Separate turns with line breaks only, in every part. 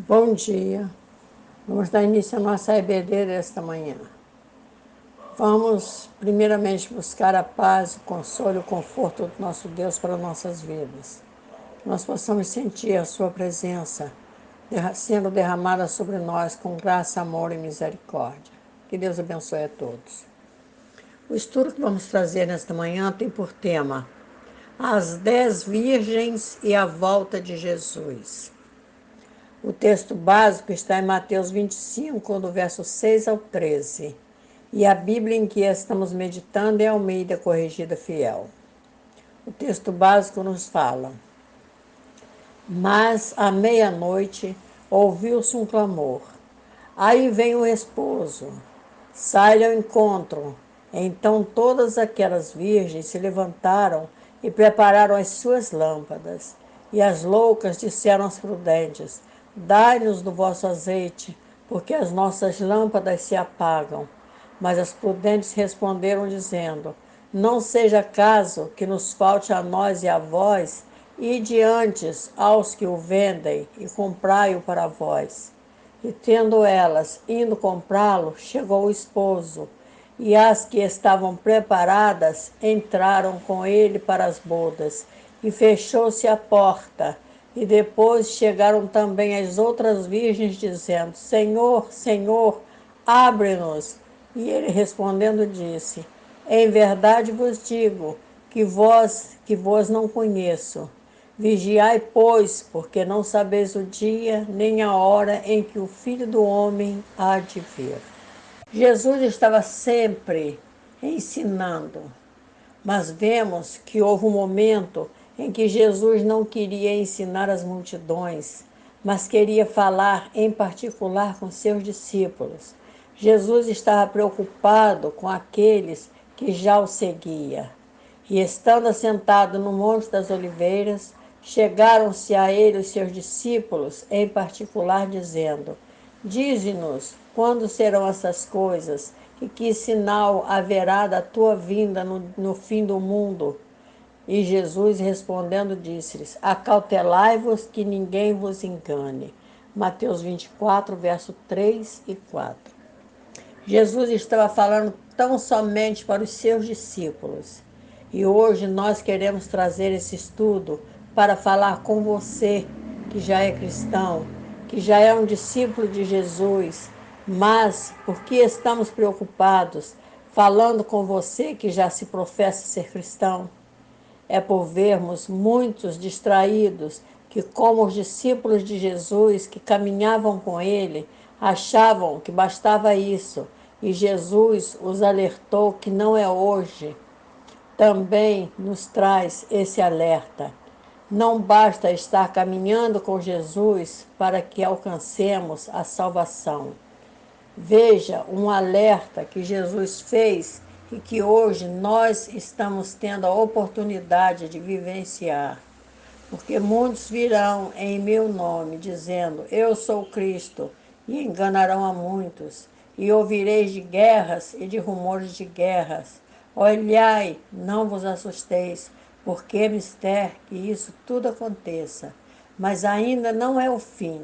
Bom dia, vamos dar início à nossa EBD desta manhã. Vamos primeiramente buscar a paz, o consolo e o conforto do nosso Deus para nossas vidas. Que nós possamos sentir a sua presença sendo derramada sobre nós com graça, amor e misericórdia. Que Deus abençoe a todos. O estudo que vamos trazer nesta manhã tem por tema as 10 virgens e a volta de Jesus. O texto básico está em Mateus 25, do verso 6 ao 13. E a Bíblia em que estamos meditando é Almeida Corrigida Fiel. O texto básico nos fala: Mas à meia-noite ouviu-se um clamor. Aí vem o esposo, sai-lhe ao encontro. Então todas aquelas virgens se levantaram e prepararam as suas lâmpadas. E as loucas disseram às prudentes: Dai-nos do vosso azeite, porque as nossas lâmpadas se apagam. Mas as prudentes responderam, dizendo: Não seja caso que nos falte a nós e a vós, ide antes aos que o vendem e comprai-o para vós. E tendo elas indo comprá-lo, chegou o esposo, e as que estavam preparadas entraram com ele para as bodas, e fechou-se a porta. E depois chegaram também as outras virgens, dizendo: Senhor, Senhor, abre-nos. E ele respondendo disse: Em verdade vos digo que vos não conheço. Vigiai, pois, porque não sabeis o dia nem a hora em que o Filho do Homem há de vir. Jesus estava sempre ensinando, mas vemos que houve um momento em que Jesus não queria ensinar as multidões, mas queria falar em particular com seus discípulos. Jesus estava preocupado com aqueles que já o seguiam. E estando assentado no Monte das Oliveiras, chegaram-se a ele os seus discípulos, em particular, dizendo: Dize-nos quando serão essas coisas, e que sinal haverá da tua vinda no fim do mundo? E Jesus respondendo disse-lhes: Acautelai-vos que ninguém vos engane. Mateus 24, verso 3 e 4. Jesus estava falando tão somente para os seus discípulos. E hoje nós queremos trazer esse estudo para falar com você, que já é cristão, que já é um discípulo de Jesus, mas por que estamos preocupados falando com você que já se professa ser cristão? É por vermos muitos distraídos que, como os discípulos de Jesus que caminhavam com ele, achavam que bastava isso, e Jesus os alertou que não é hoje. Também nos traz esse alerta. Não basta estar caminhando com Jesus para que alcancemos a salvação. Veja um alerta que Jesus fez e que hoje nós estamos tendo a oportunidade de vivenciar. Porque muitos virão em meu nome, dizendo: Eu sou Cristo, e enganarão a muitos. E ouvireis de guerras e de rumores de guerras. Olhai, não vos assusteis, porque é mister que isso tudo aconteça. Mas ainda não é o fim.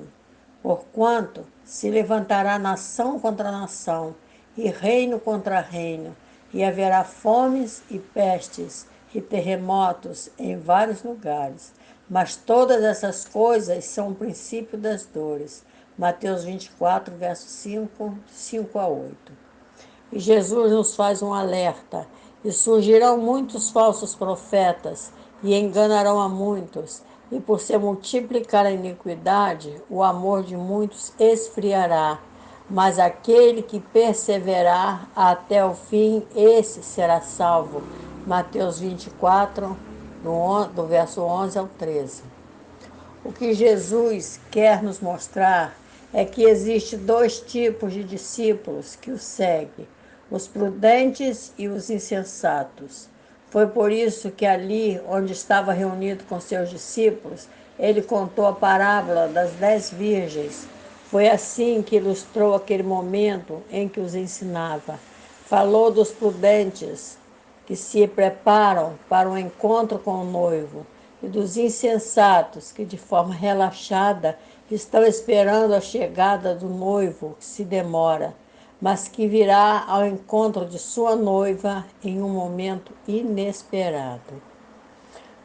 Porquanto se levantará nação contra nação, e reino contra reino, e haverá fomes e pestes, e terremotos em vários lugares. Mas todas essas coisas são o princípio das dores. Mateus 24, verso 5 a 8. E Jesus nos faz um alerta: e surgirão muitos falsos profetas, e enganarão a muitos, e por se multiplicar a iniquidade, o amor de muitos esfriará. Mas aquele que perseverar até o fim, esse será salvo. Mateus 24, do verso 11 ao 13. O que Jesus quer nos mostrar é que existe dois tipos de discípulos que o seguem: os prudentes e os insensatos. Foi por isso que ali, onde estava reunido com seus discípulos, ele contou a parábola das 10 virgens. Foi assim que ilustrou aquele momento em que os ensinava. Falou dos prudentes, que se preparam para o encontro com o noivo, e dos insensatos, que de forma relaxada estão esperando a chegada do noivo que se demora, mas que virá ao encontro de sua noiva em um momento inesperado.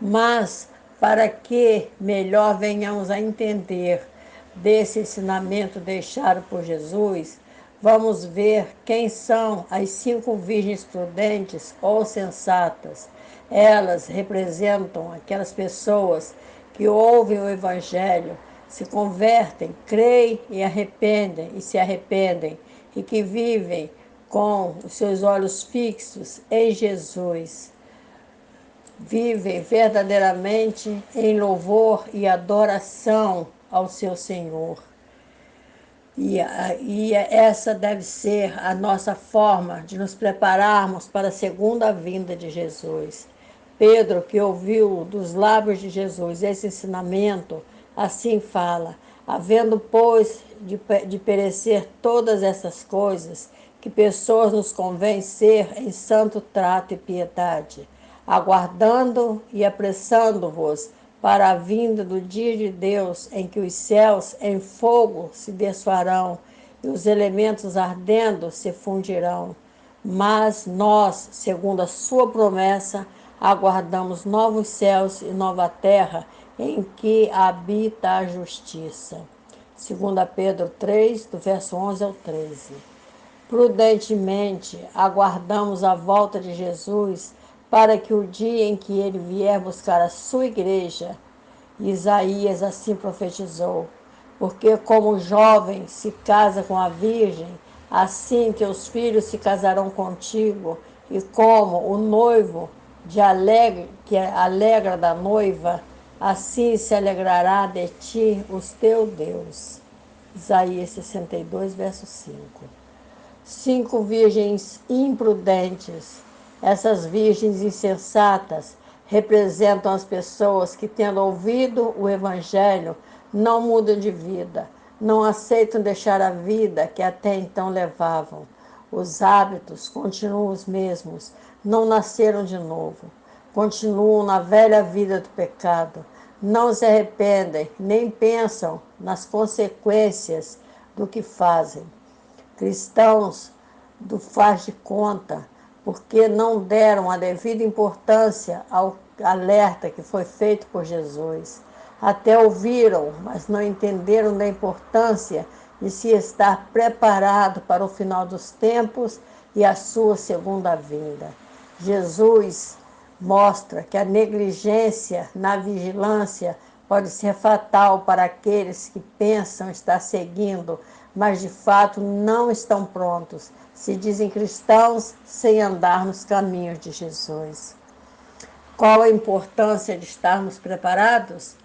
Mas, para que melhor venhamos a entender desse ensinamento deixado por Jesus, vamos ver quem são as 5 virgens prudentes ou sensatas. Elas representam aquelas pessoas que ouvem o Evangelho, se convertem, creem e se arrependem, e que vivem com os seus olhos fixos em Jesus. Vivem verdadeiramente em louvor e adoração ao seu Senhor. E essa deve ser a nossa forma de nos prepararmos para a segunda vinda de Jesus. Pedro, que ouviu dos lábios de Jesus esse ensinamento, assim fala: havendo, pois, de perecer todas essas coisas, que pessoas nos convém ser em santo trato e piedade, aguardando e apressando-vos para a vinda do dia de Deus, em que os céus em fogo se desfarão e os elementos ardendo se fundirão. Mas nós, segundo a sua promessa, aguardamos novos céus e nova terra, em que habita a justiça. 2 Pedro 3, do verso 11 ao 13. Prudentemente aguardamos a volta de Jesus, para que o dia em que ele vier buscar a sua igreja, Isaías assim profetizou: porque como o jovem se casa com a virgem, assim teus filhos se casarão contigo, e como o noivo que alegra da noiva, assim se alegrará de ti o teu Deus. Isaías 62, verso 5. 5 virgens imprudentes. Essas virgens insensatas representam as pessoas que, tendo ouvido o Evangelho, não mudam de vida, não aceitam deixar a vida que até então levavam. Os hábitos continuam os mesmos, não nasceram de novo, continuam na velha vida do pecado, não se arrependem, nem pensam nas consequências do que fazem. Cristãos do faz de conta, porque não deram a devida importância ao alerta que foi feito por Jesus. Até ouviram, mas não entenderam da importância de se estar preparado para o final dos tempos e a sua segunda vinda. Jesus mostra que a negligência na vigilância pode ser fatal para aqueles que pensam estar seguindo, mas de fato não estão prontos, se dizem cristãos sem andar nos caminhos de Jesus. Qual a importância de estarmos preparados?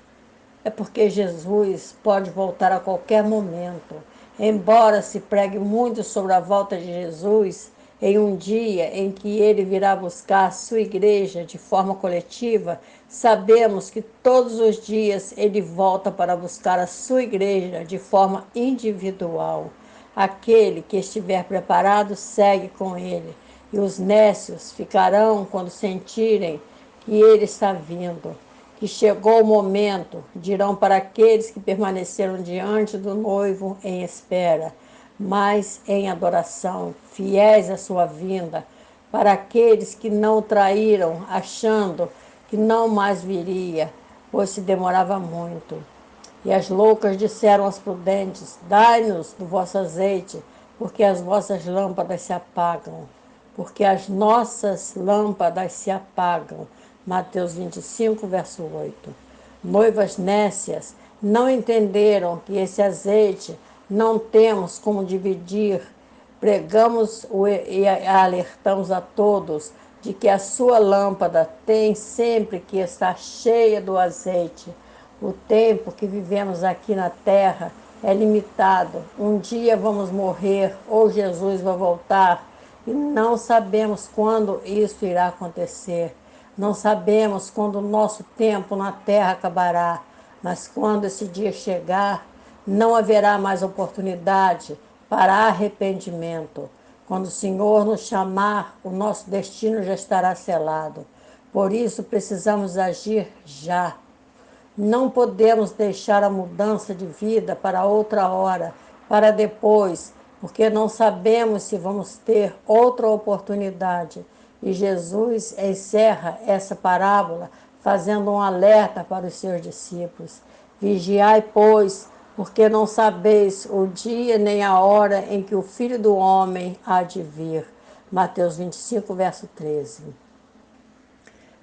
É porque Jesus pode voltar a qualquer momento. Embora se pregue muito sobre a volta de Jesus, em um dia em que ele virá buscar a sua igreja de forma coletiva, sabemos que todos os dias ele volta para buscar a sua igreja de forma individual. Aquele que estiver preparado segue com ele, e os nécios ficarão quando sentirem que ele está vindo, que chegou o momento, dirão para aqueles que permaneceram diante do noivo em espera, mas em adoração, fiéis à sua vinda, para aqueles que não o traíram, achando que não mais viria, pois se demorava muito. E as loucas disseram aos prudentes: dai-nos do vosso azeite, porque as vossas lâmpadas se apagam. Porque as nossas lâmpadas se apagam. Mateus 25, verso 8. Noivas nécias não entenderam que esse azeite não temos como dividir. Pregamos e alertamos a todos de que a sua lâmpada tem sempre que estar cheia do azeite. O tempo que vivemos aqui na terra é limitado. Um dia vamos morrer ou Jesus vai voltar e não sabemos quando isso irá acontecer. Não sabemos quando o nosso tempo na terra acabará, mas quando esse dia chegar, não haverá mais oportunidade para arrependimento. Quando o Senhor nos chamar, o nosso destino já estará selado. Por isso precisamos agir já. Não podemos deixar a mudança de vida para outra hora, para depois, porque não sabemos se vamos ter outra oportunidade. E Jesus encerra essa parábola fazendo um alerta para os seus discípulos. Vigiai, pois, porque não sabeis o dia nem a hora em que o Filho do Homem há de vir. Mateus 25, verso 13.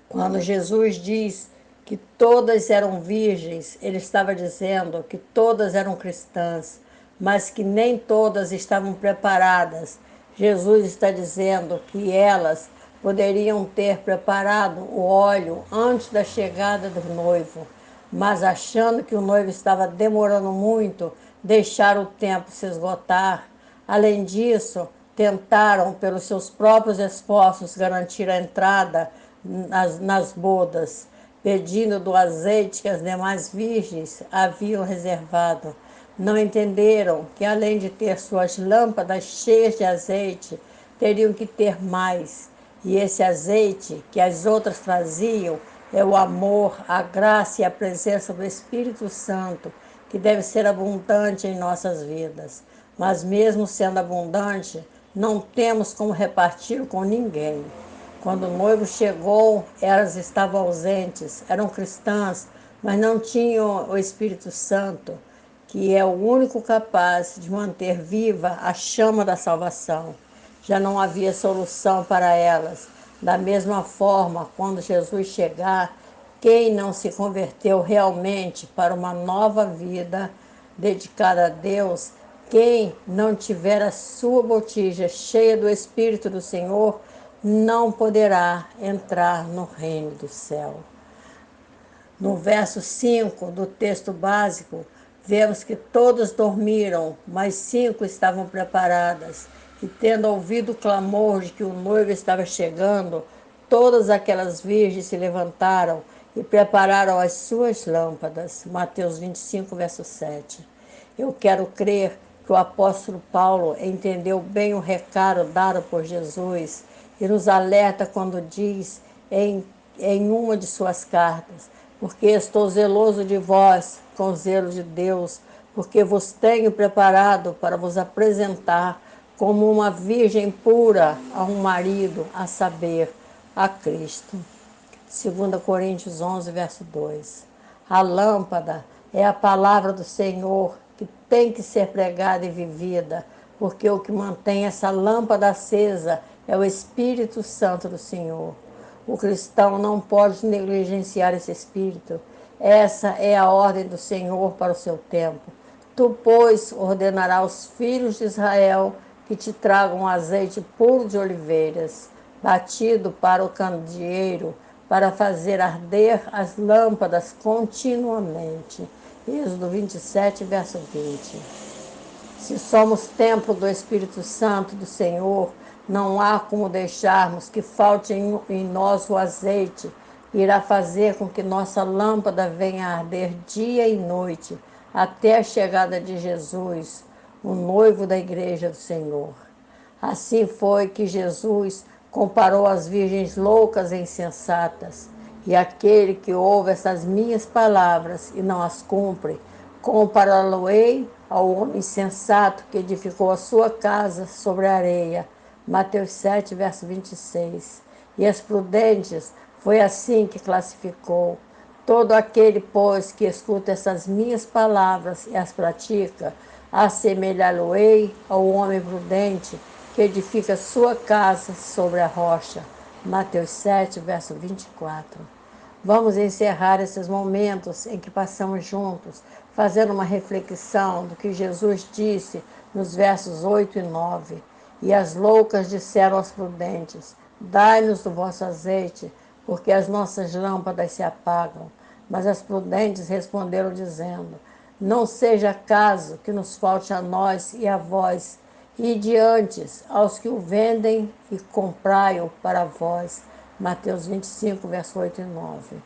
Quando Jesus diz que todas eram virgens, ele estava dizendo que todas eram cristãs, mas que nem todas estavam preparadas. Jesus está dizendo que elas poderiam ter preparado o óleo antes da chegada do noivo, mas achando que o noivo estava demorando muito, deixaram o tempo se esgotar. Além disso, tentaram, pelos seus próprios esforços, garantir a entrada nas bodas, pedindo do azeite que as demais virgens haviam reservado. Não entenderam que, além de ter suas lâmpadas cheias de azeite, teriam que ter mais. E esse azeite que as outras traziam é o amor, a graça e a presença do Espírito Santo, que deve ser abundante em nossas vidas. Mas mesmo sendo abundante, não temos como repartir com ninguém. Quando o noivo chegou, elas estavam ausentes, eram cristãs, mas não tinham o Espírito Santo, que é o único capaz de manter viva a chama da salvação. Já não havia solução para elas. Da mesma forma, quando Jesus chegar, quem não se converteu realmente para uma nova vida dedicada a Deus, quem não tiver a sua botija cheia do Espírito do Senhor, não poderá entrar no reino do céu. No verso 5 do texto básico, vemos que todas dormiram, mas 5 estavam preparadas. E tendo ouvido o clamor de que o noivo estava chegando, todas aquelas virgens se levantaram e prepararam as suas lâmpadas. Mateus 25, verso 7. Eu quero crer que o apóstolo Paulo entendeu bem o recado dado por Jesus e nos alerta quando diz em uma de suas cartas: porque estou zeloso de vós, com zelo de Deus, porque vos tenho preparado para vos apresentar como uma virgem pura a um marido, a saber, a Cristo. 2 Coríntios 11, verso 2. A lâmpada é a palavra do Senhor que tem que ser pregada e vivida, porque o que mantém essa lâmpada acesa é o Espírito Santo do Senhor. O cristão não pode negligenciar esse Espírito. Essa é a ordem do Senhor para o seu tempo. Tu, pois, ordenarás aos filhos de Israel que te tragam azeite puro de oliveiras, batido para o candeeiro, para fazer arder as lâmpadas continuamente. Êxodo 27, verso 20. Se somos templo do Espírito Santo do Senhor, não há como deixarmos que falte em nós o azeite. Irá fazer com que nossa lâmpada venha a arder dia e noite, até a chegada de Jesus, o noivo da igreja do Senhor. Assim foi que Jesus comparou as virgens loucas e insensatas, e aquele que ouve essas minhas palavras e não as cumpre, compará-lo-ei ao homem sensato que edificou a sua casa sobre a areia. Mateus 7, verso 26. E as prudentes foi assim que classificou. Todo aquele, pois, que escuta essas minhas palavras e as pratica, assemelhá-lo-ei ao homem prudente que edifica sua casa sobre a rocha. Mateus 7, verso 24. Vamos encerrar esses momentos em que passamos juntos, fazendo uma reflexão do que Jesus disse nos versos 8 e 9. E as loucas disseram aos prudentes: dai-nos do vosso azeite, porque as nossas lâmpadas se apagam. Mas as prudentes responderam dizendo: não seja caso que nos falte a nós e a vós, e diante aos que o vendem e comprai-o para vós. Mateus 25, verso 8 e 9.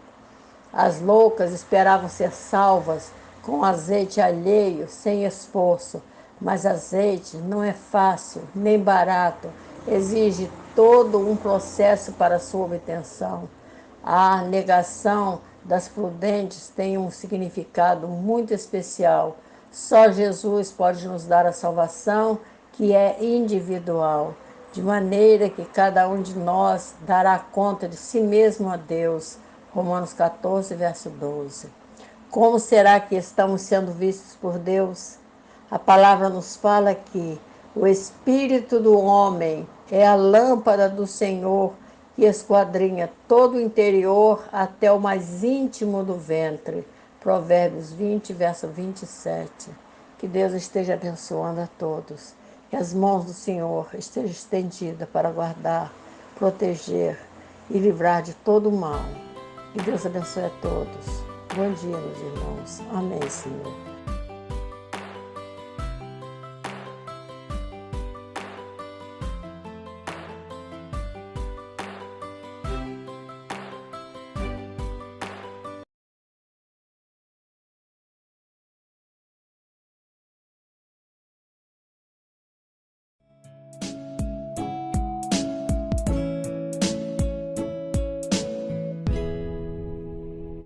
As loucas esperavam ser salvas com azeite alheio, sem esforço, mas azeite não é fácil, nem barato, exige todo um processo para sua obtenção. A negação das prudentes tem um significado muito especial. Só Jesus pode nos dar a salvação, que é individual, de maneira que cada um de nós dará conta de si mesmo a Deus. Romanos 14, verso 12. Como será que estamos sendo vistos por Deus? A palavra nos fala que o espírito do homem é a lâmpada do Senhor que esquadrinha todo o interior até o mais íntimo do ventre. Provérbios 20, verso 27. Que Deus esteja abençoando a todos. Que as mãos do Senhor estejam estendidas para guardar, proteger e livrar de todo o mal. Que Deus abençoe a todos. Bom dia, meus irmãos. Amém, Senhor.